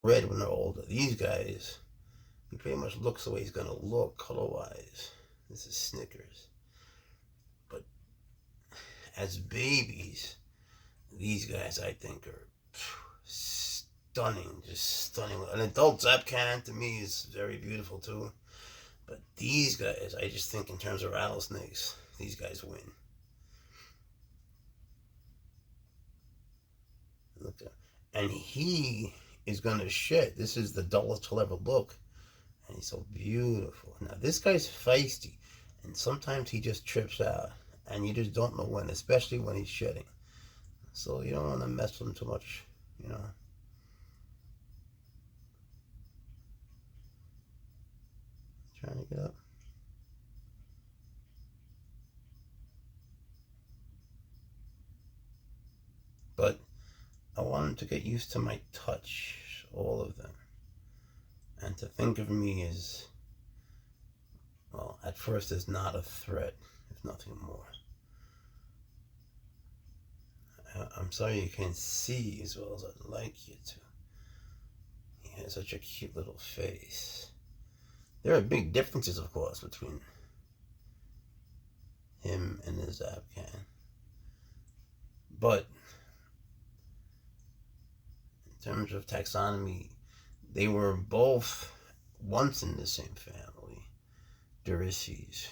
red when they're older. These guys, he pretty much looks the way he's gonna look color-wise. This is Snickers. But as babies, these guys I think are stunning, just stunning. An adult Zap Cat to me is very beautiful too. But these guys, I just think in terms of rattlesnakes, these guys win. Look at, and he is gonna shed. This is the dullest he'll ever look, and he's so beautiful. Now this guy's feisty, and sometimes he just trips out, and you just don't know when, especially when he's shedding. So you don't want to mess with him too much, you know. Trying to get up. But I want him to get used to my touch, all of them, and to think of me as, well, at first as not a threat, if nothing more. I'm sorry you can't see as well as I'd like you to. He has such a cute little face. There are big differences, of course, between him and the Zap Cat. But in terms of taxonomy, they were both once in the same family, Durices,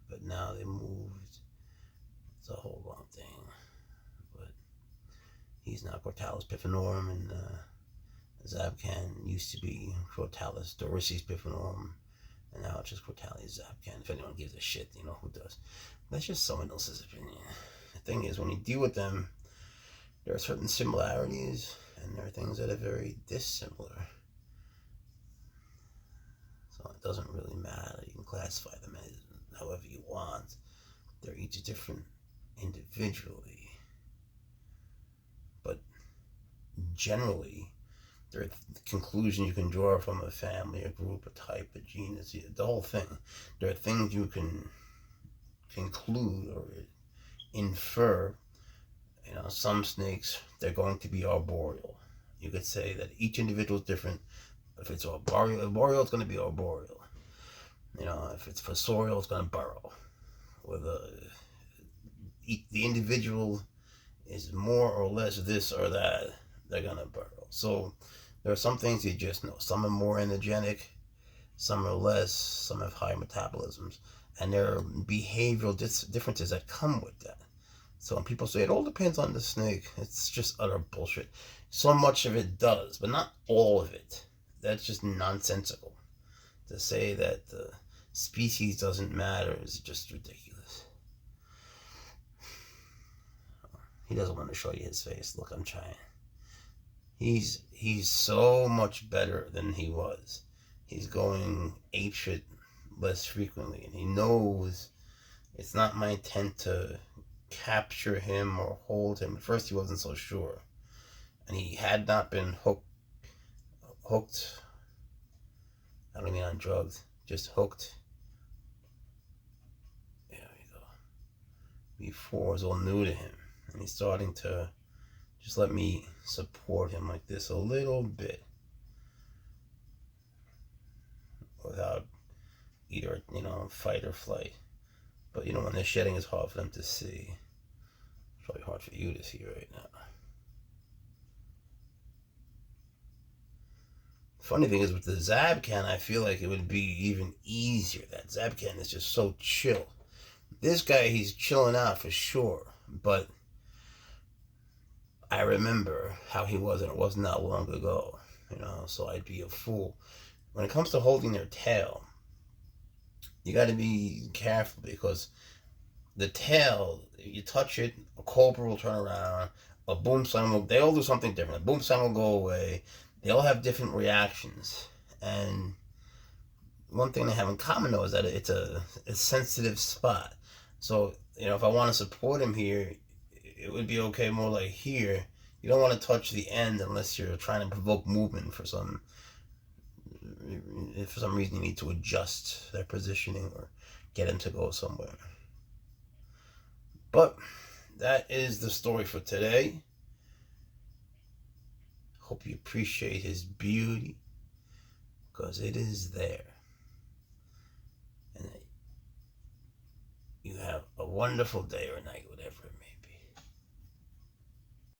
but now they moved. It's a whole long thing. But he's now Crotalus pifinorum, and Zap Cat used to be Crotalus Durices pifinorum, and now it's just Crotalus Zap Cat. If anyone gives a shit, you know who does. That's just someone else's opinion. The thing is, when you deal with them, there are certain similarities, and there are things that are very dissimilar. So it doesn't really matter. You can classify them as however you want. They're each different individually. But generally, there are conclusions you can draw from a family, a group, a type, a genus, the whole thing. There are things you can conclude or infer. You know, some snakes, they're going to be arboreal. You could say that each individual is different. If it's arboreal, it's going to be arboreal. You know, if it's fossorial, it's going to burrow. Or the individual is more or less this or that, they're going to burrow. So there are some things you just know. Some are more energetic, some are less, some have higher metabolisms. And there are behavioral differences that come with that. So when people say it all depends on the snake, it's just utter bullshit. So much of it does, but not all of it. That's just nonsensical. To say that the species doesn't matter is just ridiculous. He doesn't want to show you his face. Look, I'm trying. He's so much better than he was. He's going apeshit less frequently, and he knows it's not my intent to capture him or hold him. At first he wasn't so sure, and he had not been hooked, I don't mean on drugs, just hooked, there we go, before. It was all new to him, and he's starting to just let me support him like this a little bit without either, you know, fight or flight. But you know, when they're shedding, it's hard for them to see. It's probably hard for you to see right now. Funny thing is, with the Zap Cat, I feel like it would be even easier. That Zap Cat is just so chill. This guy, he's chilling out for sure, but I remember how he was, and it wasn't that long ago, you know, so I'd be a fool. When it comes to holding their tail, you got to be careful, because the tail, you touch it, a cobra will turn around, a boom slam will, they all do something different. A boom slam will go away. They all have different reactions. And one thing they have in common, though, is that it's a sensitive spot. So, you know, if I want to support him here, it would be okay more like here. You don't want to touch the end unless you're trying to provoke movement for some, if for some reason you need to adjust their positioning or get him to go somewhere. But that is the story for today. hope you appreciate his beauty, because it is there. And you have a wonderful day or night.